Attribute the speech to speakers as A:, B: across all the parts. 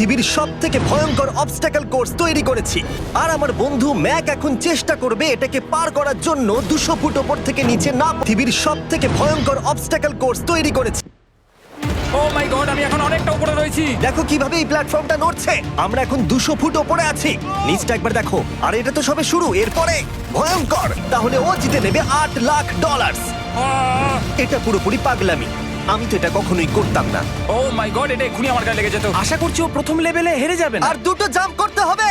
A: পৃথিবীর সব থেকে ভয়ঙ্কর অবস্টাকল কোর্স তৈরি করেছি। আর আমার বন্ধু ম্যাক এখন চেষ্টা করবে এটাকে পার করার জন্য 200 ফুট ওপর থেকে নিচে না। পৃথিবীর সব থেকে ভয়ঙ্কর অবস্টাকল কোর্স তৈরি করেছি।
B: ও মাই গড, আমি এখন অনেকটা উপরে রয়েছি।
A: দেখো কিভাবে এই প্ল্যাটফর্মটা নড়ছে। আমরা এখন 200 ফুট ওপরে আছি। নিচটা একবার দেখো। আর এটা তো সবে শুরু, এরপরে ভয়ঙ্কর। তাহলে ও জিতে নেবে $8 লাখ। এটা পুরোপুরি পাগলামি। আমি তো এটা কখনোই করতাম না।
B: ও মাই গড, এটা এক্ষুনি আমার গায়ে লেগে যেত।
C: আশা করছি ও প্রথম লেভেলে হেরে যাবে না।
A: আর দুটো জাম্প করতে হবে।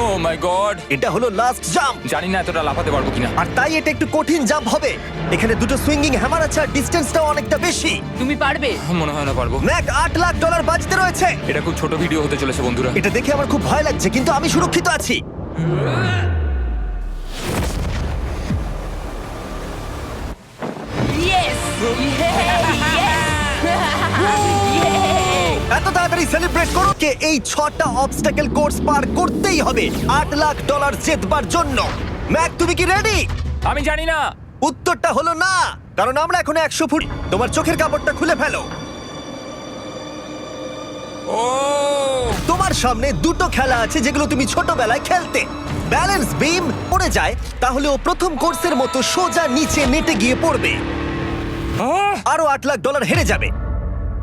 B: ও মাই গড,
A: এটা হলো লাস্ট জাম্প।
B: জানি না এতটা লাফাতে পারবো কিনা।
A: আর তাই এটা একটু কঠিন জাম্প হবে। এখানে দুটো সুইঙ্গিং হ্যামার আছে আর ডিসটেন্সটাও অনেকটা বেশি।
D: তুমি পারবে।
B: মনে হয় না পারবো।
A: ম্যাক $8 লাখ বাজিতে রয়েছে।
B: এটা খুব ছোট ভিডিও হতে চলেছে বন্ধুরা।
A: এটা দেখে আমার খুব ভয় লাগছে, কিন্তু আমি সুরক্ষিত আছি।
D: ইয়েস
A: এত তাড়াতাড়ি সেলিব্রেট করো কে এই 6টা অবস্টাকেল কোর্স পার করতেই হবে $8 লাখ জেতবার জন্য। ম্যাক, তুমি কি রেডি?
B: আমি জানি না।
A: উত্তরটা হলো না, কারণ আমরা এখন 100 ফুট। তোমার চোখের কাপড়টা খুলে ফেলো।
B: ও
A: তোমার সামনে দুটো খেলা আছে যেগুলো তুমি ছোটবেলায় খেলতে। ব্যালেন্স বিম পড়ে যায়, তাহলে ও প্রথম কোর্সের মতো সোজা নিচে নেটে গিয়ে পড়বে।
B: আহ!
A: আরো $8 লাখ হেরে যাবে।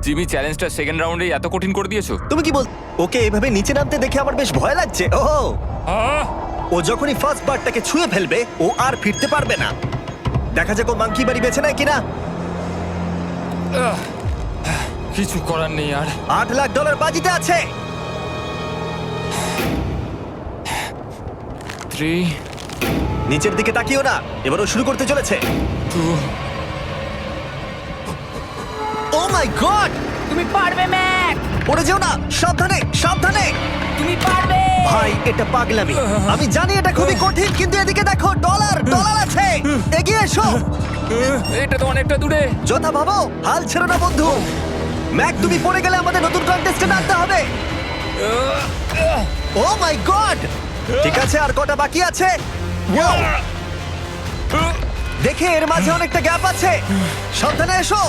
B: জিমি, চ্যালেঞ্জটা সেকেন্ড রাউন্ডে এত কঠিন করে দিয়েছো।
A: তুমি কি বল? ওকে এভাবে নিচে নামতে দেখে আমার বেশ ভয় লাগছে।
B: আহ!
A: ও যখনই ফার্স্ট বারটাকে ছুঁয়ে ফেলবে ও আর ফিরতে পারবে না। দেখা যাক ও মাঙ্কি বাড়ি বেছে নেয় কিনা।
B: আহ! কিছু করার নেই আর।
A: $8 লাখ বাজিতে আছে।
B: 3
A: নিচের দিকে তাকিও না, এবার ও শুরু করতে চলেছে।
B: 2
A: ও মাই গড!
D: তুমি পারবে ম্যাক।
A: পড়ে যেও না, সাবধানে সাবধানে।
D: তুমি পারবে।
A: ভাই, এটা পাগলামি। আমি জানি এটা খুবই কঠিন, কিন্তু এদিকে দেখো, ডলার আছে। এগিয়ে এসো।
B: এটা তো অনেকটা দূরে।
A: যথা ভাবো, হাল ছেড়ো না বন্ধু। ম্যাক, তুমি পড়ে গেলে আমাদের নতুন কন্টেস্টেন্ট আনতে হবে। ও মাই গড! ঠিক আছে, আর কটা বাকি আছে? Wow! দেখে এর মাঝে অনেকটা গ্যাপ আছে। সাবধানে এসো।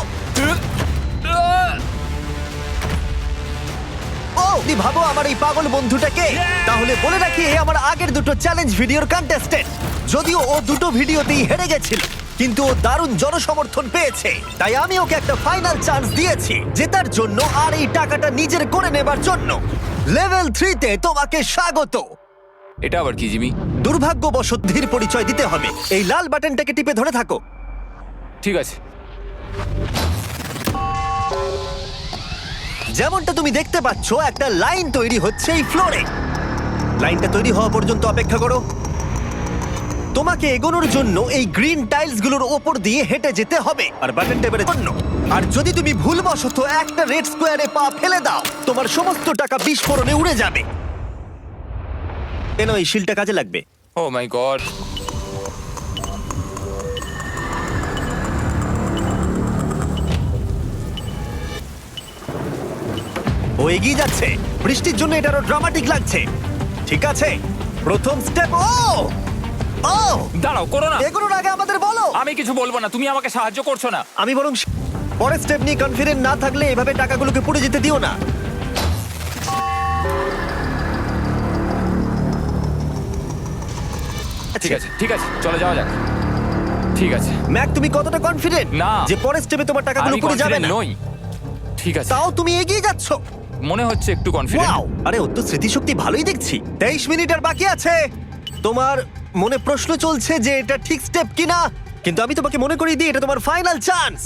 A: ও, তুমি ভাবো আমার এই পাগল বন্ধুটাকে? তাহলে বলে রাখি, এ আমার আগের দুটো চ্যালেঞ্জ ভিডিওর কন্টেস্টেন্ট। যদিও ও দুটো ভিডিওতেই হেরে গেছিল, কিন্তু ও দারুণ জনসমর্থন পেয়েছে। তাই আমি ওকে একটা ফাইনাল চান্স দিয়েছি জেতার জন্য আর এই টাকাটা নিজের করে নেবার জন্য। লেভেল 3-তে তোমাকে স্বাগত।
B: এটা আবার কি জিমি?
A: দুর্ভাগ্যবশত ধীর পরিচয় দিতে হবে। এই লাল বাটনটাকে টিপে ধরে থাকো।
B: ঠিক আছে।
A: যেমনটা তুমি দেখতে পাচ্ছ, একটা লাইন তৈরি হচ্ছে এই ফ্লোরে। লাইনটা তৈরি হওয়া পর্যন্ত অপেক্ষা করো। তোমাকে এগোনোর জন্য এই গ্রিন টাইলস গুলোর ওপর দিয়ে হেঁটে যেতে হবে আর বাটন টেপের জন্য। আর যদি তুমি ভুলবশত একটা রেড স্কোয়ারে পা ফেলে দাও, তোমার সমস্ত টাকা বিস্ফোরণে উড়ে যাবে। কেন এই শিলটা কাজে লাগবে।
B: ও মাই গড।
A: ও এগিয়ে যাচ্ছে। বৃষ্টির জন্য এটা আরো ড্রামাটিক লাগছে। ঠিক আছে, প্রথম স্টেপ। ও
B: দাঁড়াও, করো না।
A: এগুলোর আগে আমাদের বলো।
B: আমি কিছু বলবো না, তুমি আমাকে সাহায্য করছো না।
A: আমি বরং পরের স্টেপ নিয়ে কনফিডেন্ট না থাকলে এভাবে টাকাগুলোকে পুড়ে যেতে দিও না।
B: ঠিক আছে, ঠিক আছে, চলে যাওয়া যাক। ঠিক আছে।
A: ম্যাক, তুমি কতটা কনফিডেন্ট
B: না।
A: যে পরের স্টেপে তোমার টাকাগুলো
B: আমি
A: পুড়ে যাবে
B: confident
A: না?
B: নই। ঠিক আছে,
A: তাও তুমি এগিয়ে যাচ্ছ।
B: মনে হচ্ছে একটু কনফিডেন্ট।
A: ওয়াও! আরে ওর তো স্মৃতিশক্তি ভালোই দেখছি। 23 মিনিট আর বাকি আছে। তোমার মনে প্রশ্ন চলছে যে এটা ঠিক স্টেপ কিনা, কিন্তু আমি তোমাকে মনে করিয়ে দিই, এটা তোমার ফাইনাল চান্স।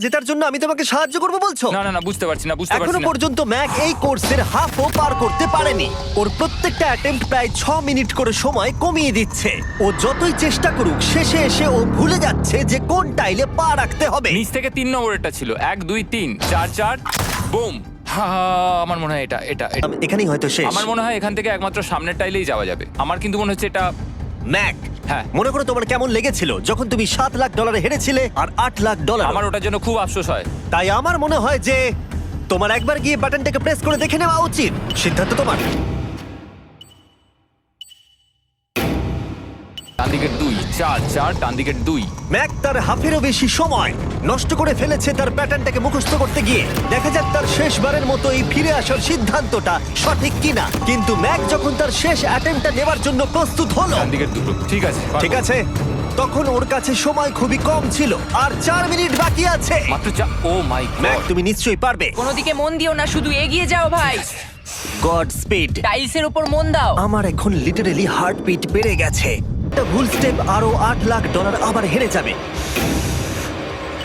A: জেতার জন্য আমি তোমাকে সাহায্য করব বলছো?
B: না না না, বুঝতে পারছি না, বুঝতে
A: এখনো
B: পারছি না।
A: পর্যন্ত ম্যাক এই কোর্সের হাফও পার করতে পারেনি। ওর প্রত্যেকটা অ্যাটেম্প্ট প্রায় 6 মিনিট করে সময় কমিয়ে দিচ্ছে। ও যতই চেষ্টা করুক, শেষে এসে ও ভুলে যাচ্ছে যে কোন টাইলে পা রাখতে হবে।
B: নিচ থেকে 3 নম্বরেরটা ছিল 1 2 3 4 4 বুম। আমার মনে হয় এটা এটা এটা-
A: এখানেই হয়তো শেষ।
B: আমার মনে হয় এখান থেকে একমাত্র সামনের টাইলেই যাওয়া যাবে। আমার কিন্তু মনে হচ্ছে এটা।
A: ম্যাক,
B: হ্যাঁ।
A: মনে করো তোমার কেমন লেগেছিল যখন তুমি $7 লাখ হেরেছিলে আর $8 লাখ।
B: আমার ওটার জন্য খুব আফসোস হয়।
A: তাই আমার মনে হয় যে তোমার একবার গিয়ে বাটনটাকে প্রেস করে দেখে নেওয়া উচিত। সিদ্ধান্ত তোমার।
B: ডান দিকের 2 4 4 ডান দিকের 2
A: ম্যাক তার হাফেরও বেশি সময় নষ্ট করে ফেলেছে তার প্যাটার্নটাকে মুখস্থ করতে গিয়ে। দেখা যাক তার শেষবারের মতো এই ফিরে আসার সিদ্ধান্তটা সঠিক কিনা। কিন্তু ম্যাক যখন তার শেষ অ্যাটেম্পটা নেবার জন্য প্রস্তুত হলো,
B: ডান দিকের 2 ঠিক আছে পারবো।
A: ঠিক আছে, তখন ওর কাছে সময় খুবই কম ছিল আর 4 মিনিট বাকি আছে।
B: মাত্র যা ও মাই
A: ম্যাক
B: গড
A: তুমি নিশ্চয়ই পারবে।
D: কোনো দিকে মন দিও না, শুধু এগিয়ে যাও ভাই।
A: God speed.
D: টাইলসের উপর মন দাও।
A: আমার এখন লিটারালি হার্টবিট বেড়ে গেছে। একটা ভুল স্টেপ আরো $8 লাখ আবার হেরে যাবে।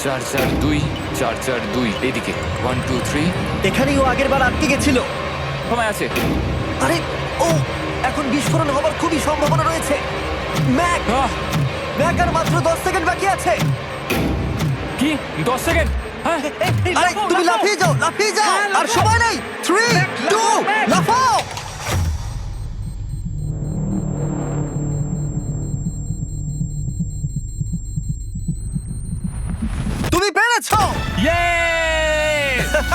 B: 4 4 2 4 4 2 এদিকে 1 2 3
A: এখানেই ও আগের বার আটকে গেছিল।
B: সময় আছে।
A: আরে ও এখন বিস্ফোরণ হবার খুবই সম্ভাবনা রয়েছে। ম্যাক
B: আহ,
A: ম্যাক আর মাত্র 10 সেকেন্ড বাকি আছে।
B: কি 10 সেকেন্ড? হ্যাঁ
A: আরে তুমি লাফিয়ে যাও, লাফিয়ে যাও, আর সময় নেই। 3 2 লাফাও। তুমি পেরেছো।
B: ইয়ে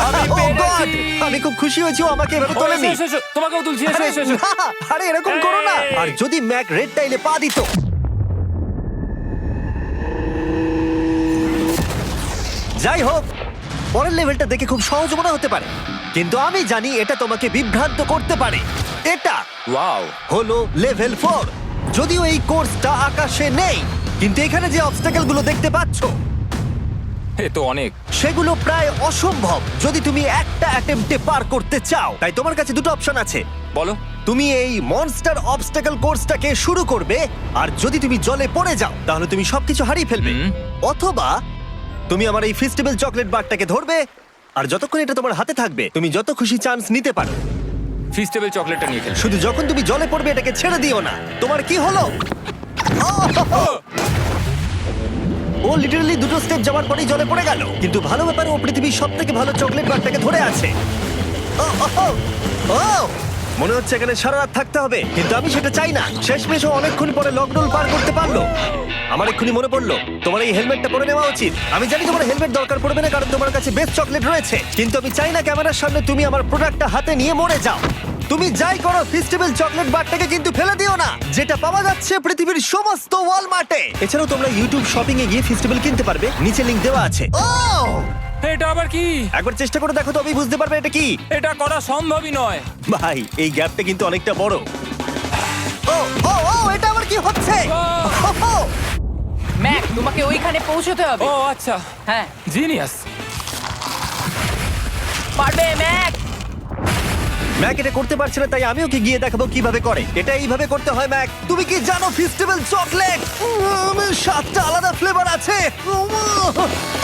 B: আমি
A: Oh God!
B: পেরেছি।
A: আমি খুব খুশি হয়েছি ও আমাকে এভাবে
B: ও,
A: তোলেনি।
B: এসো, এসো, এসো, তোমাকেও তুলছি এসো
A: আরে
B: এসো এসো।
A: না, আরে এরকম করো না।
B: এই।
A: আর যদি ম্যাক রেড টাইলে পা দিত, যাই হোক, পরের লেভেলটা দেখে খুব সহজ মনে হতে পারে, কিন্তু আমি জানি এটা তোমাকে বিভ্রান্ত করতে পারে। এটা
B: ওয়াও
A: হলো লেভেল 4। যদিও এই কোর্সটা আকাশে নেই, কিন্তু এখানে যে অবস্টাকেল গুলো দেখতে পাচ্ছ
B: এ তো অনেক।
A: সেগুলো প্রায় অসম্ভব যদি তুমি একটা অ্যাটেম্পটে পার করতে চাও। তাই তোমার কাছে দুটো অপশন আছে।
B: বলো
A: তুমি এই মনস্টার অবস্টাকল কোর্সটাকে শুরু করবে, আর যদি তুমি জলে পড়ে যাও তাহলে তুমি সবকিছু হারিয়ে ফেলবে।
B: হুম।
A: অথবা তুমি আমার এই ফেস্টিভ্যাল চকলেট বারটাকে ধরবে, আর যতক্ষণ এটা তোমার হাতে থাকবে তুমি যত খুশি চান্স নিতে পারো।
B: ফিস্টেবল চকলেটটা নিয়ে খেলবো।
A: শুধু যখন তুমি জলে পড়বে এটাকে ছেড়ে দিও না। তোমার কি হলো? ও লিটারালি দুটো স্টেপ যাওয়ার পরেই জলে পড়ে গেল। কিন্তু ভালো ব্যাপার, ও পৃথিবীর সবথেকে ভালো চকলেট বারটাকে ধরে আছে। ও, ও, ও, ও! মনে হচ্ছে এখানে সারা রাত থাকতে হবে, কিন্তু আমি সেটা চাই না। শেষমেশ ও অনেকক্ষণ পরে লকডাউন পার করতে পারলো। আমার এক্ষুনি মনে পড়লো তোমার এই হেলমেটটা পরে নেওয়া উচিত। আমি জানি তোমার হেলমেট দরকার পড়বে না, কারণ তোমার কাছে বেস্ট চকলেট রয়েছে, কিন্তু আমি চাই না ক্যামেরার সামনে তুমি আমার প্রোডাক্টটা হাতে নিয়ে মরে যাও। তুমি যাই করো, ফেস্টিভ্যাল চকলেট বারটাকে কিন্তু ফেলে দিও না, যেটা পাওয়া যাচ্ছে পৃথিবীর সমস্ত ওয়ালমার্টে। এছাড়াও তোমরা ইউটিউব শপিং এ গিয়ে ফেস্টিভ্যাল কিনতে পারবে, নিচে লিংক দেওয়া আছে। ও
B: এটা আবার কি?
A: একবার চেষ্টা করে দেখো, তবেই বুঝতে পারবে এটা কি।
B: এটা করা সম্ভবই নয়।
A: ভাই এই গ্যাপটা কিন্তু অনেকটা বড়। ও ও ও এটা আবার কি হচ্ছে? ও,
D: ম্যাক, তোমাকে ওইখানে পৌঁছতে হবে।
B: ও আচ্ছা,
D: হ্যাঁ,
B: জিনিয়াস।
D: পারবে ম্যাক।
A: ম্যাক এটা করতে পারছে না, তাই আমি ওকে গিয়ে দেখাবো কিভাবে করে। এটা এইভাবে করতে হয় ম্যাক। তুমি কি জানো ফেস্টিভ্যাল চকলেট 7টা আলাদা ফ্লেভার আছে,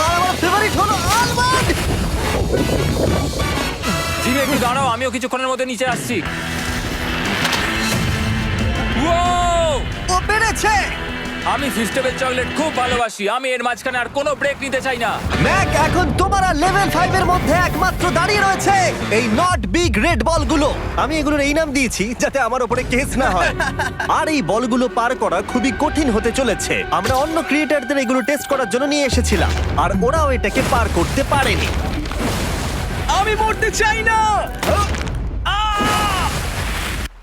A: আর আমার ফেভারিট হলো আলমন্ড।
B: জিমি একটু দাঁড়াও, আমিও কিছুক্ষণের মধ্যে নিচে আসছি। Wow!
A: ও পেরেছে।
B: আমি ফিস্টেবল চকলেট খুব ভালোবাসি। আমি এর মাঝখানে আর কোনো ব্রেক নিতে চাই না।
A: ম্যাক এখন তোমার আর লেভেল 5 এর মধ্যে একমাত্র দাঁড়িয়ে রয়েছে এই নট বিগ রেড বলগুলো। আমি এগুলোর এই নাম দিয়েছি যাতে আমার উপরে কেস না হয়। আর এই বলগুলো পার করা খুবই কঠিন হতে চলেছে। আমরা অন্য ক্রিয়েটারদের এগুলো টেস্ট করার জন্য নিয়ে এসেছিলাম, আর ওরাও এটাকে পার করতে পারেনি।
C: আমি মরতে চাই না।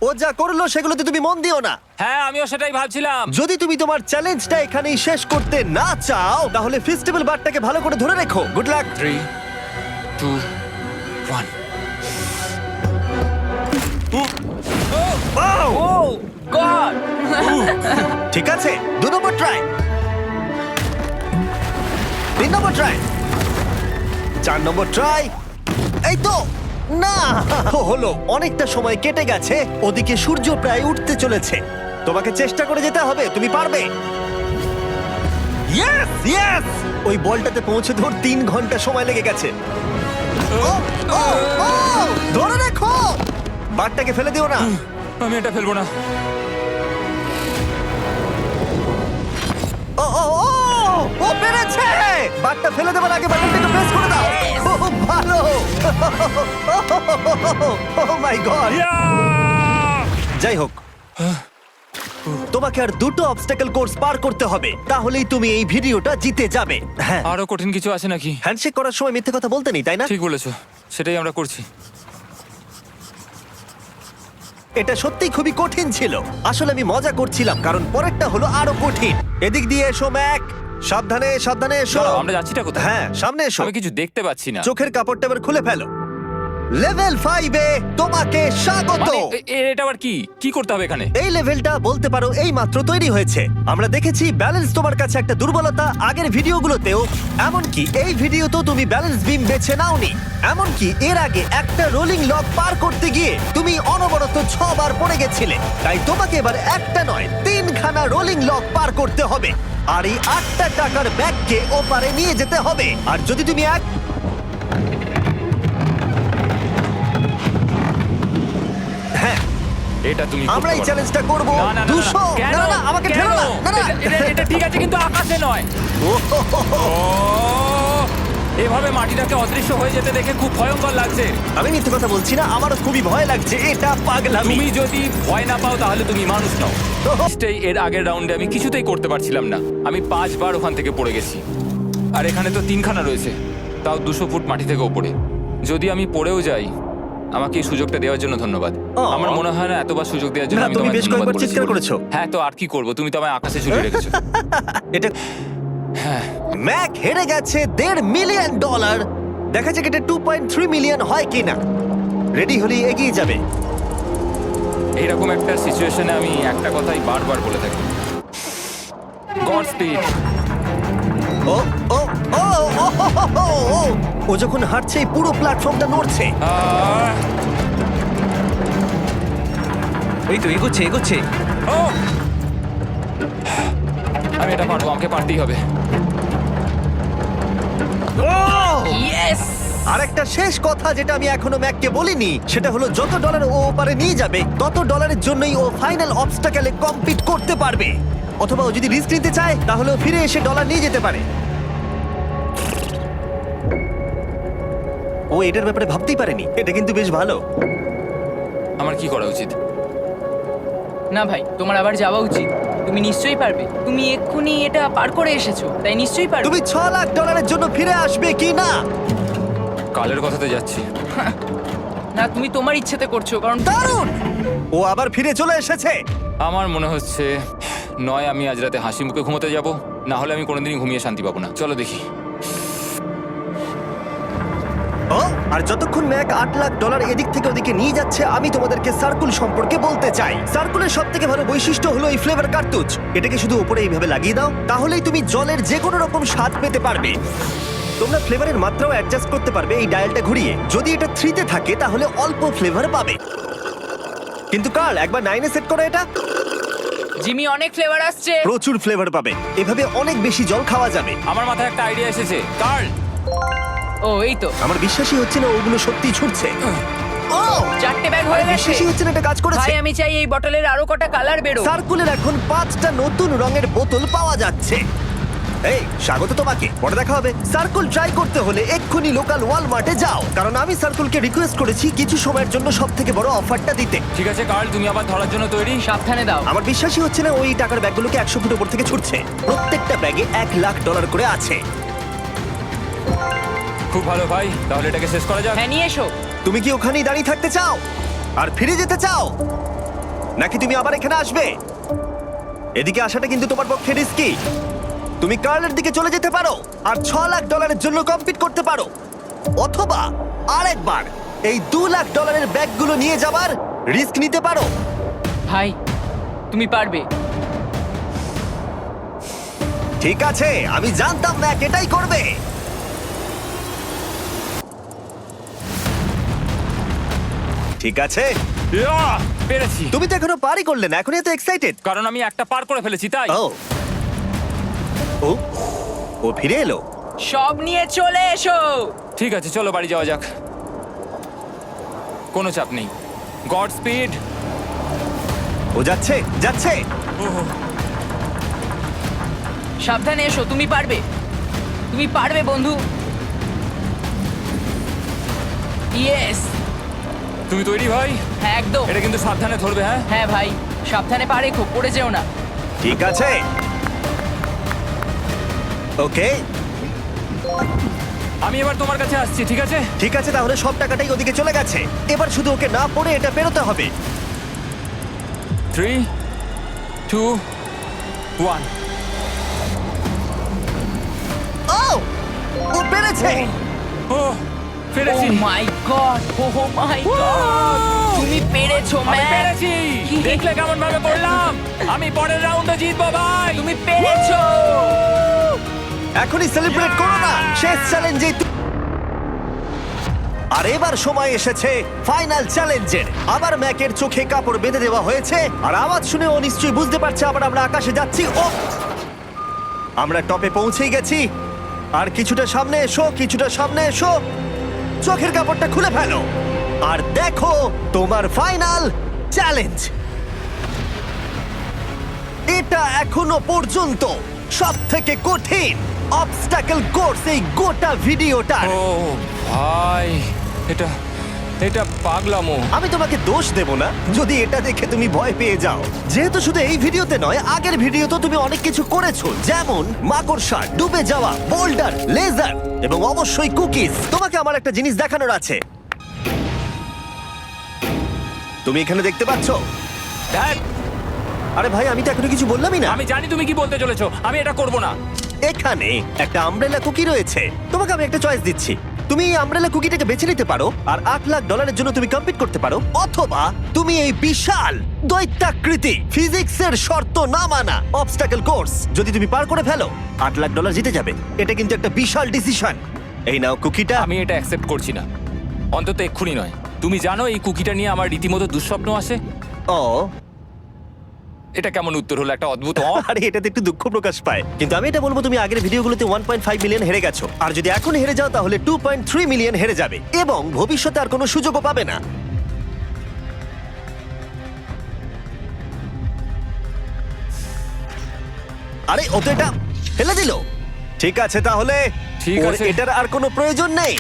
A: ও যা করলো সেগুলোতে তুমি মন দিও না।
B: হ্যাঁ, আমিও সেটাই ভাবছিলাম।
A: যদি তুমি তোমার চ্যালেঞ্জটা এখানেই শেষ করতে না চাও, তাহলে ফেস্টিভ্যাল বারটাকে ভালো করে ধরে রেখো। Good luck.
B: 3 2 1
D: ও গড।
A: ঠিক আছে, 2 নম্বর ট্রাই, 3 নম্বর ট্রাই, 4 নম্বর ট্রাই। এই তো না হলো। অনেকটা সময় কেটে গেছে, ওদিকে সূর্য প্রায় উঠতে চলেছে। তোমাকে চেষ্টা করে যেতে হবে, তুমি পারবে। ইয়েস ইয়েস, ওই বলটাতে পৌঁছে ধর 3 ঘন্টা সময় লেগে গেছে। ও, ও, ও, ধরে রেখো, বারটাকে ফেলে দিও না।
B: আমি এটা ফেলবো না।
A: ও ও ও, ও পেরেছে। বারটা ফেলে দেবার আগে বাটনটাকে প্রেস করে দাও। ও ভালো। ও মাই গড। যাই হোক, তোমাকে আর 2টো অবস্টাকেল কোর্স পার করতে হবে, তাহলেই তুমি এই ভিডিওটা জিতে যাবে। হ্যাঁ,
B: আরো কঠিন কিছু আছে নাকি?
A: হ্যান্ডশেক করার সময় মিথ্যে কথা বলতে নেই, তাই না?
B: ঠিক বলেছো, সেটাই আমরা করছি।
A: এটা সত্যি খুবই কঠিন ছিল। আসলে আমি মজা করছিলাম কারণ পরেরটা হলো আরো কঠিন। এদিক দিয়ে এসো ম্যাক, সাবধানে সাবধানে এসো।
B: দাঁড়াও, আমরা যাচ্ছিটা কোথায়?
A: হ্যাঁ, সামনে এসো।
B: আমি কিছু দেখতে পাচ্ছি না।
A: চোখের কাপড়টা এবার খুলে ফেলো। লেভেল 5 এ তোমাকে স্বাগত।
B: মানে, এটা আবার কি কি করতে হবে এখানে?
A: এই লেভেলটা বলতে পারো এই মাত্র তৈরি হয়েছে। আমরা দেখেছি ব্যালেন্স তোমার কাছে একটা দুর্বলতা আগের ভিডিওগুলোতেও, এমনকি এই ভিডিওতেও তুমি ব্যালেন্স বিম বেছে নাওনি। এমনকি এর আগে একটা রোলিং লক পার করতে গিয়ে তুমি অনবরত 6 বার পড়ে গেছিলে। তাই তোমাকে এবার একটা নয় 3খানা রোলিং লক পার করতে হবে। আর এই 8টা টাকার ব্যাগকে ওপারে নিয়ে যেতে হবে। আর যদি তুমি হ্যাঁ,
B: এটা তুমি
A: আমরা এই
B: করতে পারো।
A: চ্যালেঞ্জটা করব।
B: না, না, না, না,
A: 200
B: কেন?
A: না না আমাকে
B: কেন?
A: ঠেলো না। না না
B: এটা ঠিক আছে কিন্তু আকাশে নয়। ও, এভাবে মাটিটাকে অদৃশ্য হয়ে যেতে দেখে খুব ভয়ঙ্কর লাগছে।
A: আমি মিথ্যে কথা বলছি না, আমারও খুবই ভয় লাগছে। এটা পাগলামি।
B: তুমি যদি ভয় না পাও তাহলে তুমি মানুষ নও।
A: ওহ।
B: স্টেই এর আগের রাউন্ডে আমি কিছুতেই করতে পারছিলাম না। আমি 5 বার ওখান থেকে পড়ে গেছি। আর এখানে তো 3খানা রয়েছে, তাও 200 ফুট মাটি থেকে ওপরে। যদি আমি পড়েও যাই, আমাকে এই সুযোগটা দেওয়ার জন্য ধন্যবাদ।
A: ও।
B: আমার মনে হয় না এতবার সুযোগ দেওয়ার জন্য
A: না,
B: আমি
A: তুমি
B: তোমায়
A: বেশ
B: ধন্যবাদ
A: কয়েকবার
B: বলেছি
A: চিৎকার
B: বলে।
A: করেছো।
B: হ্যাঁ, তো আর কি করব, তুমি তো আমায় আকাশে ঝুলিয়ে রেখেছো। হ্যাঁ,
A: ম্যাক হেরে গেছে $1.5 মিলিয়ন। দেখা যাক এটা 2.3 মিলিয়ন হয় কিনা। রেডি হলে এগিয়ে যাবে।
B: এইরকম একটা সিচুয়েশনে আমি একটা কথাই বারবার বলে থাকি, গড স্পিড।
A: ও ও ও ও, ও, ও, ও। ও যখন হাঁটছে এই পুরো প্ল্যাটফর্মটা নড়ছে।
C: এই তো এগোচ্ছে এগোচ্ছে।
B: ও, আমি এটা পারবো, আমাকে পারতেই হবে।
D: ইয়েস!
A: আরেকটা শেষ কথা যেটা আমি এখনো ম্যাককে বলিনি, সেটা হলো যত ডলার ও ওপারে নিয়ে যাবে তত ডলারের জন্যই ও ফাইনাল অবস্টাকেলে কমপ্লিট করতে পারবে। অথবা ও যদি রিস্ক নিতে চায় তাহলে ও ফিরে এসে ডলার নিয়ে যেতে পারে। ও এটার ব্যাপারে ভাবতেই পারেনি। এটা কিন্তু বেশ ভালো।
B: আমার কি করা উচিত?
D: না ভাই, তোমার আবার যাওয়া উচিত। তুমি নিশ্চয়ই পারবে। তুমি এক্ষুনি এটা পার করে এসেছো, তাই নিশ্চয়ই পারবে।
A: তুমি $6 লাখ জন্য ফিরে আসবে কি না?
B: কালের কথাতে যাচ্ছি।
D: না, তুমি তোমার ইচ্ছেতে করছো, কারণ
A: দারুণ! ও আবার ফিরে চলে এসেছে।
B: আমার মনে হচ্ছে নয় আমি আজ রাতে হাসি মুখে ঘুমোতে যাব, না হলে আমি কোনোদিনই ঘুমিয়ে শান্তি পাবো না। চলো দেখি।
A: ও, আর যতক্ষণ ম্যাক $8 লাখ এদিক থেকে ওদিকে নিয়ে যাচ্ছে, আমি তোমাদেরকে সার্কুল সম্পর্কে বলতে চাই। সার্কুলের সব থেকে ভালো বৈশিষ্ট্য হলো এই ফ্লেভার কার্তুজ। এটাকে শুধু উপরে এইভাবে লাগিয়ে দাও, তাহলেই তুমি জলের যে কোনো রকম স্বাদ পেতে পারবে। তোমরা ফ্লেভারের মাত্রাও অ্যাডজাস্ট করতে পারবে এই ডায়ালটা ঘুরিয়ে। যদি এটা 3-তে থাকে তাহলে অল্প ফ্লেভার পাবে। কিন্তু কাল একবার 9-এ সেট করো এটা,
D: জিমি অনেক ফ্লেভার আসছে।
A: প্রচুর ফ্লেভার পাবে। এভাবে অনেক বেশি জল খাওয়া যাবে।
B: আমার মাথায় একটা আইডিয়া এসেছে, কার্ল।
D: ও, এই তো
A: আমার বিশ্বাসই হচ্ছে না ওগুলো সত্যিই ছুটছে। ও,
D: 4টে ব্যাগ হয়ে গেছে।
A: বিশ্বাসই হচ্ছে না এটা কাজ করেছে।
D: ভাই, আমি চাই এই বটলের আরো কটা কালার বেরো।
A: সার্কুলের এখন 5টা নতুন রঙের বোতল পাওয়া যাচ্ছে। এই, স্বাগত তোমাকে। পরে দেখা হবে। সার্কুল ট্রাই করতে হলে এক্ষুনি লোকাল ওয়ালমার্টে যাও, কারণ আমি সার্কুলকে রিকোয়েস্ট করেছি কিছু সময়ের জন্য সবথেকে বড় অফারটা দিতে।
B: ঠিক আছে কার্ল, তুমি আবার ধরার জন্য তৈরি?
D: সাবধানে দাও।
A: আমার বিশ্বাসই হচ্ছে না ওই টাকার ব্যাগগুলোকে 100 ফুট উপর থেকে ছুটছে। প্রত্যেকটা ব্যাগে $1 লাখ করে আছে।
B: খুব ভালো ভাই, তাহলে এটাকে শেষ করা যাক।
D: হ্যাঁ, নিয়ে এসো।
A: তুমি কি ওখানেই দাঁড়িয়ে থাকতে চাও আর ফিরে যেতে চাও, নাকি তুমি আবার এখানে আসবে? এদিকে আসাটা কিন্তু তোমার পক্ষে রিস্কি। তুমি কার্লের দিকে চলে যেতে পারো আর $6 লাখ জন্য কম্পিট করতে পারো, অথবা আরেকবার এই $2 লাখ ব্যাগগুলো নিয়ে যাবার রিস্ক নিতে পারো।
D: ভাই, তুমি পারবে।
A: ঠিক আছে, আমি জানতাম ম্যাক এটাই করবে। ঠিক আছে,
B: ইয়াহ! পেরেছি,
A: তুমি তো এখনো পারি করলে না, এখন এত এক্সাইটেড।
B: কারণ আমি একটা পার করে ফেলেছি তাই।
A: ও ও, ও ফিরে এলো।
D: সব নিয়ে চলে এসো।
B: ঠিক আছে, চলো বাড়ি যাওয়া যাক। কোনো চাপ নেই। God speed.
A: ও যাচ্ছে যাচ্ছে।
D: সাবধানে এসো, তুমি পারবে। তুমি পারবে বন্ধু। ইয়েস!
B: তুমি তৈরি ভাই?
D: হ্যাঁ, একদম।
B: এটা কিন্তু সাবধানে ধরবে। হ্যাঁ,
D: হ্যাঁ ভাই, সাবধানে পারে, খুব পড়ে যেও না।
A: ঠিক আছে, ওকে
B: আমি এবার তোমার কাছে আসছি। ঠিক আছে,
A: ঠিক আছে, তাহলে সব টাকাটাই ওদিকে চলে গেছে। এবার শুধু ওকে না পড়ে এটা পেরোতে হবে।
B: 3, 2, 1.
A: ও ও পেরেছে।
B: ও
D: ও
B: পেরেছি।
D: মাই গড, ও মাই গড, তুমি পেরেছো
B: আমি
D: ম্যাক,
B: পেরেছি। দেখলে কেমন ভাবে পড়লাম? আমি পরের রাউন্ডে জিতবো ভাই।
D: তুমি পেরেছো।
A: এখনই সেলিব্রেট করো না, শেষ চ্যালেঞ্জে আর এবার সময় এসেছে ফাইনাল চ্যালেঞ্জের। আবার ম্যাকের চোখে কাপড় বেঁধে দেওয়া হয়েছে আর আওয়াজ শুনে ও নিশ্চয়ই বুঝতে পারছে আবার আমরা আকাশে যাচ্ছি। ও আমরা টপে পৌঁছেই গেছি। আর কিছুটা সামনে এসো, কিছুটা সামনে এসো, চোখের কাপড়টা খুলে ফেলো আর দেখো তোমার ফাইনাল চ্যালেঞ্জ। এটা এখনো পর্যন্ত সবথেকে কঠিন অবস্টাকল কোর্স এই গোটা ভিডিওটা।
B: ও ভাই, এটা এটা পাগলামো।
A: আমি তোমাকে দোষ দেব না যদি এটা দেখে তুমি ভয় পেয়ে যাও, যেহেতু শুধু এই ভিডিওতে নয়, আগের ভিডিওতে তুমি অনেক কিছু করেছো, যেমন মাকড়সা, ডুবে যাওয়া, বোল্ডার, লেজার এবং অবশ্যই কুকিজ। তোমাকে আমার একটা জিনিস দেখানোর আছে। তুমি এখানে দেখতে পাচ্ছ?
B: দেখ,
A: আরে ভাই, আমি তো এখনো কিছু বললামই না।
B: আমি জানি তুমি কি বলতে চলেছো। আমি এটা করব না।
A: এখানে একটা আমব্রেলা কুকি রয়েছে। তোমাকে আমি একটা চয়েস দিচ্ছি, তুমি এই আমব্রেলা কুকিটাকে বেছে নিতে পারো আর $8,00,000 জন্য তুমি কম্পিট করতে পারো, অথবা তুমি এই বিশাল দৈত্যাকৃতি ফিজিক্সের শর্ত না মানা অবস্টাকল কোর্স যদি তুমি পার করে ফেলো, $8,00,000 জিতে যাবে। এটা কিন্তু একটা বিশাল ডিসিশন। এই নাও কুকিটা।
B: আমি এটা অ্যাকসেপ্ট করছি না, অন্তত এক্ষুনি নয়। তুমি জানো এই কুকিটা নিয়ে আমার রীতিমতো দুঃস্বপ্ন আসে।
A: ও
B: এটা কেমন উত্তর হলো? একটা অদ্ভুত
A: আরে এটাতে একটু দুঃখ প্রকাশ পায়, কিন্তু আমি এটা বলবো তুমি আগের ভিডিওগুলোতে 1.5 মিলিয়ন হেরে গেছো, আর যদি এখন হেরে যাও তাহলে 2.3 মিলিয়ন হেরে যাবে এবং ভবিষ্যতে আর কোনো সুযোগও পাবে না। আরে ও তো এটা ফেলে দিল। ঠিক আছে তাহলে
B: ঠিক
A: ওর
B: আছে।
A: এটার আর কোনো প্রয়োজন নেই,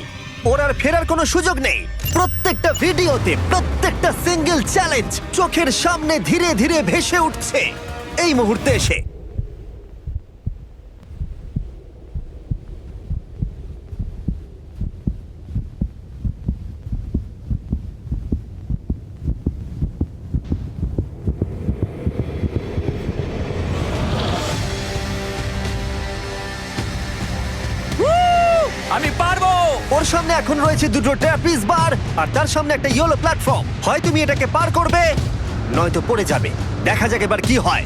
A: ওর আর ফেরার কোনো সুযোগ নেই। প্রত্যেকটা ভিডিওতে প্রত্যেকটা সিঙ্গেল চ্যালেঞ্জ চোখের সামনে ধীরে ধীরে ভেসে উঠছে এই মুহূর্তে এসে।
B: আমি পারবো।
A: ওর সামনে এখন রয়েছে দুটো ট্র্যাপিজ বার আর তার সামনে একটা ইয়েলো প্ল্যাটফর্ম। হয় তুমি এটাকে পার করবে নয়তো পড়ে যাবে। দেখা যাক এবার কি হয়।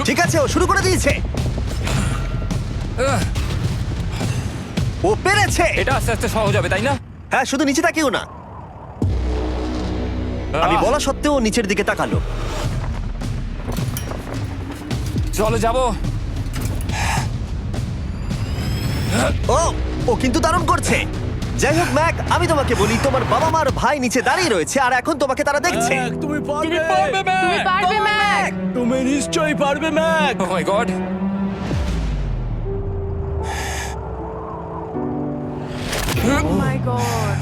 A: ঠিক আছে, ও শুরু করে দিয়েছে। ও পেরেছে।
B: এটা আস্তে আস্তে সহজ হবে, তাই না?
A: হ্যাঁ, শুধু নিচে তাকিও না। আমি বলা সত্ত্বেও ও নিচের দিকে তাকালো।
B: চলো যাবো।
A: ও ও কিন্তু দারুণ করছে। যাই হোক ম্যাক, আমি তোমাকে বলি তোমার বাবা মার ভাই নিচে দাঁড়িয়ে রয়েছে আর এখন তোমাকে তারা দেখছে।
C: ম্যাক, তুমি পারবে।
D: তুমি পারবে ম্যাক।
C: তুমি নিশ্চয়ই পারবে ম্যাক।
B: ও মাই গড।
D: ও মাই গড।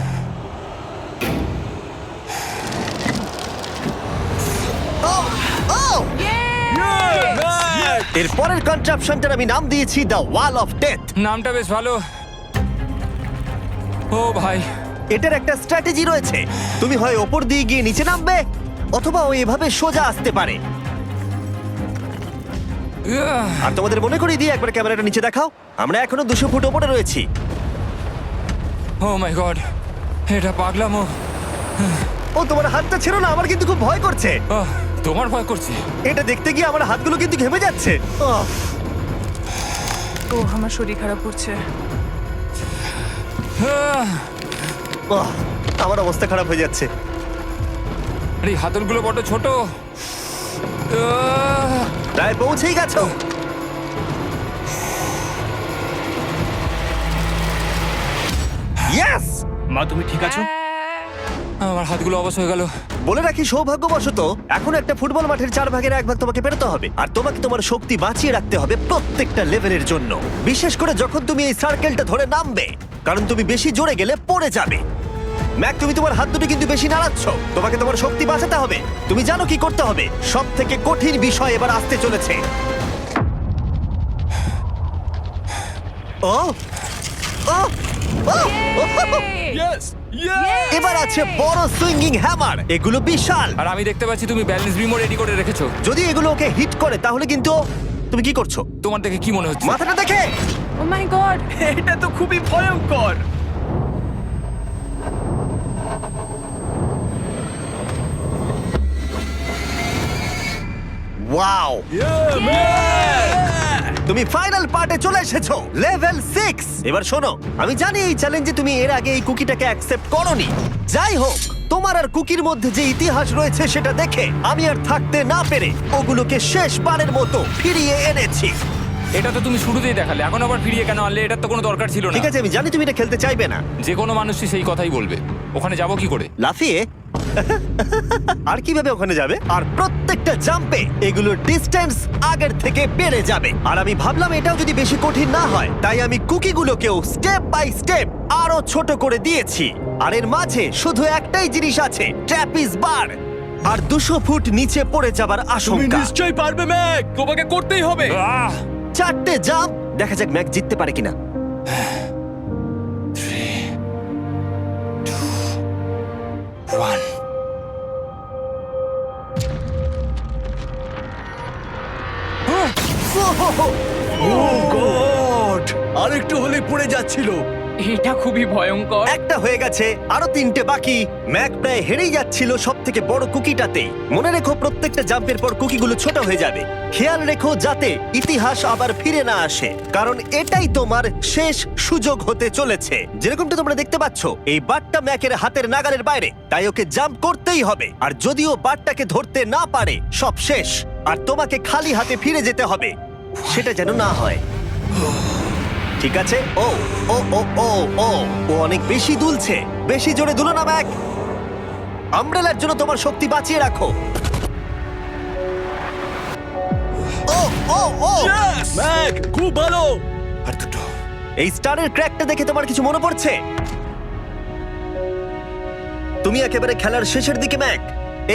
A: ও ও
C: ম্যাক!
A: এর পরের কনট্রাপশনটার আমি নাম দিয়েছি দ্য ওয়াল অফ ডেথ।
B: নামটা বেশ ভালো। ও ভাই,
A: এটার একটা স্ট্র্যাটেজি রয়েছে। তুমি হয় ওপর দিয়ে গিয়ে নিচে নামবে, অথবা ও এভাবে সোজা আসতে পারে। আর তোমাদের মনে করিয়ে দিয়ে একবার ক্যামেরাটা নিচে দেখাও। আমরা এখনো 200 ফুট ওপরে রয়েছি।
B: ও মাই গড, এটা পাগলামো।
A: ও তোমার হাতটা ছেড়ো না, আমার কিন্তু খুব ভয় করছে।
B: আহ, তোমার ভয় করছে?
A: এটা দেখতে গিয়ে আমার হাতগুলো কিন্তু ঘেমে যাচ্ছে।
E: ও আমার শরীর খারাপ করছে।
A: আমার অবস্থা খারাপ হয়ে যাচ্ছে।
B: আরে হাতলগুলো বড় ছোট।
A: প্রায় পৌঁছেই গেছো। ইয়েস!
C: মা, তুমি ঠিক আছো?
B: আমার হাতগুলো অবশ হয়ে গেল।
A: বলে রাখি, সৌভাগ্যবশত এখন একটা ফুটবল মাঠের 4/1 তোমাকে পেরোতে হবে, আর তোমাকে তোমার শক্তি বাঁচিয়ে রাখতে হবে প্রত্যেকটা লেভেলের জন্য, বিশেষ করে যখন তুমি এই সার্কেলটা ধরে নামবে, কারণ তুমি বেশি জোরে গেলে পড়ে যাবে। ম্যাক, তুমি তোমার হাত দুটো কিন্তু বেশি নাড়াচ্ছ। তোমাকে তোমার শক্তি বাঁচাতে হবে। তুমি জানো কি করতে হবে। সব থেকে কঠিন বিষয় এবার আসতে চলেছে। ও ও ও
C: ইয়েস
A: এবার আছে বড় সুইঙ্গিং হ্যামার, এগুলো বিশাল।
B: আর আমি দেখতে পাচ্ছি তুমি ব্যালেন্স বিমও রেডি করে রেখেছো।
A: যদি এগুলো ওকে হিট করে তাহলে কিন্তু তুমি কি করছো?
B: তোমার দেখে কি মনে হচ্ছে?
A: মাথাটা দেখে
E: ও মাই গড,
C: এটা তো খুবই ভয়ঙ্কর।
A: ওয়াও, তুমি ফাইনাল পার্টে চলে এসেছো, লেভেল 6। এবার শোনো, আমি জানি এই চ্যালেঞ্জে তুমি এর আগে এই কুকিটাকে অ্যাকসেপ্ট করোনি। যাই হোক, তোমার আর কুকির মধ্যে যে ইতিহাস রয়েছে সেটা দেখে আমি আর থাকতে না পেরে ওগুলোকে শেষবারের মতো ফিরিয়ে এনেছি।
B: এটা তো তুমি শুরুতেই দেখালে, এখন আবার ফিরিয়ে কেন আনলে? এটার তো কোনো দরকার ছিল না।
A: ঠিক আছে, আমি জানি তুমি এটা খেলতে চাইবে না।
B: যে কোনো মানুষই সেই কথাই বলবে। ওখানে যাব কি করে?
A: লাফিয়ে আর কিভাবে ওখানে যাবে? আর প্রত্যেকটা জাম্পে এগুলোর ডিস্টেন্স আগের থেকে বেড়ে যাবে। আর আমি ভাবলাম এটাও যদি বেশি কঠিন না হয়, তাই আমি কুকিগুলোকেও স্টেপ বাই স্টেপ আরো ছোট করে দিয়েছি। আর এর মাঝে শুধু একটাই জিনিস আছে, ট্র্যাপিজ বার। আর 200 ফুট নিচে পড়ে যাবার
C: তুমি
A: আশঙ্কা।
C: নিশ্চয়ই পারবে ম্যাক, তোমাকে করতেই হবে।
B: আহ!
A: 4টে জাম্প, দেখা যাক ম্যাক জিততে পারে কিনা।
B: 3, 2, 1
C: ও গড, আরেকটু হলে পড়ে যাচ্ছিল।
D: এটা খুবই ভয়ঙ্কর।
A: একটা হয়ে গেছে, আরো 3টে বাকি। ম্যাক প্রায় হেরেই যাচ্ছিল সব থেকে বড় কুকিটাতে। মনে রেখো, প্রত্যেকটা জাম্পের পর কুকিগুলো ছোট হয়ে যাবে। খেয়াল রেখো যাতে ইতিহাস আবার ফিরে না আসে, কারণ এটাই তোমার শেষ সুযোগ হতে চলেছে। যেরকমটা তোমরা দেখতে পাচ্ছ, এই বারটা ম্যাকের হাতের নাগালের বাইরে, তাই ওকে জাম্প করতেই হবে। আর যদিও বারটাকে ধরতে না পারে, সব শেষ। আর তোমাকে খালি হাতে ফিরে যেতে হবে, সেটা যেন না হয়। ঠিক আছে, ও ও ও ও ও ও অনেক বেশি দুলছে। বেশি জোরে দুলো না ম্যাক। আমব্রেলার জন্য তোমার শক্তি বাঁচিয়ে রাখো। ও ও ও
C: ম্যাক, খুব ভালো।
B: আর দুটো।
A: এই স্টারের ক্র্যাকটা দেখে তোমার কিছু মনে পড়ছে? তুমি একেবারে খেলার শেষের দিকে ম্যাক।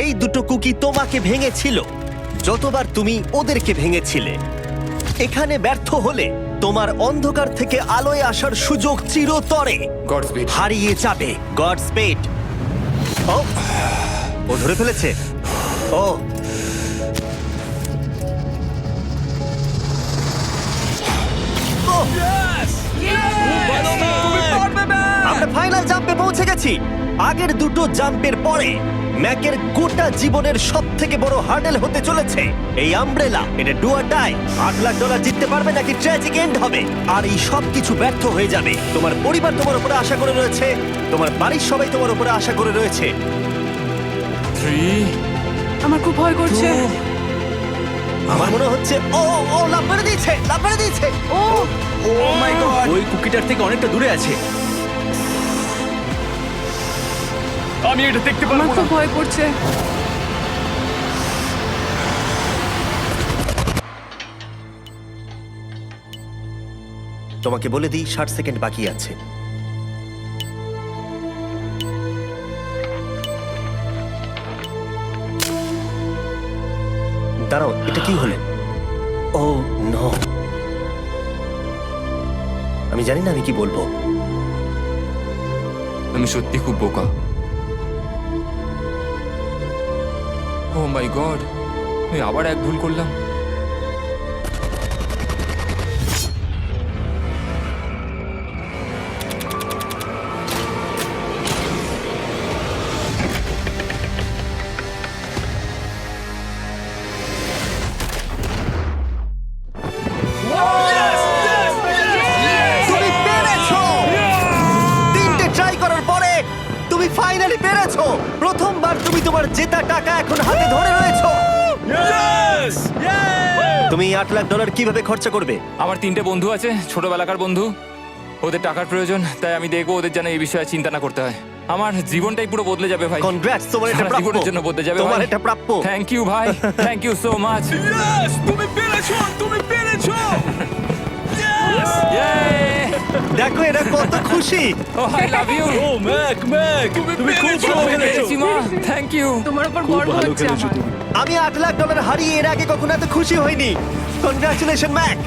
A: এই দুটো কুকি তোমাকে ভেঙেছিল যতবার তুমি ওদেরকে ভেঙেছিলে। এখানে ব্যর্থ হলে তোমার অন্ধকার থেকে আলোয় আসার সুযোগ চিরতরে
B: গড স্পিড।
A: হারিয়ে যাবে। God speed. ও ও ধরে ফেলেছে। ও ও, আমরা ফাইনাল জাম্পে পৌঁছে গেছি। আগের দুটো জাম্পের পরে ম্যাকের গোটা জীবনের সব থেকে বড় হার্ডেল হতে চলেছে এই আমব্রেলা। এটা ডু অর ডাই। $8 লাখ জিততে পারবে নাকি ট্র্যাজিক এন্ড হবে। আর এই সব কিছু ব্যর্থ হয়ে যাবে। তোমার পরিবার তোমার উপরে আশা করে রয়েছে, তোমার বাড়ির সবাই তোমার উপরে আশা করে রয়েছে।
B: 3,
E: আমার খুব ভয় করছে।
B: 2,
A: আমার মনে হচ্ছে ও ও লাভ মেরে দিয়েছে, লাভ মেরে দিয়েছে।
E: ও
C: ও মাই গড, ওই কুকিটার থেকে অনেকটা দূরে আছে। আমি এটা দেখতে
E: আমার
C: পারবো না।
E: খুব ভয় করছে।
A: তোমাকে বলে দিই 60 সেকেন্ড বাকি আছে। দাঁড়াও, এটা কি হলো? ও নো, আমি জানি না আমি কি বলবো।
B: আমি সত্যি খুব বোকা। ও মাই গড, আমি আবার এক ভুল করলাম।
A: তুমি পেরেছো! 3টে ট্রাই করার পরে তুমি ফাইনালি পেরেছো। প্রথমবার তুমি তোমার জেতা টাকা এখন হাতে ধরে রয়েছো।
C: ইয়েস!
A: তুমি $8 লাখ কিভাবে খরচা করবে?
B: আমার 3টে বন্ধু আছে, ছোটবেলাকার বন্ধু। ওদের টাকার প্রয়োজন, তাই আমি দেখবো ওদের যেন এই বিষয়ে চিন্তা না করতে হয়। আমার জীবনটাই পুরো বদলে যাবে ভাই।
A: কনগ্রাটস, তোমার এটা
B: সারা
A: প্রাপ্য।
B: জীবনের জন্য বদলে যাবে
A: তোমার
B: ভাই।
A: এটা প্রাপ্য।
B: থ্যাংক ইউ ভাই, thank you so much.
C: Yes! তুমি পেরেছো, তুমি পেরেছো।
A: দেখো এরা কত খুশি।
B: Oh I love you.
C: Oh Mac, Mac, তুমি খুব ভালো খেলেছো।
B: মা, থ্যাংক ইউ।
E: তোমার উপর
C: খুব
E: গর্ব
C: ভালো
E: হচ্ছে
C: খেলেছো
E: আমার।
C: তুমি।
A: আমি $8 লাখ হারিয়ে এর আগে কখনো এত খুশি হইনি। Congratulation Mac.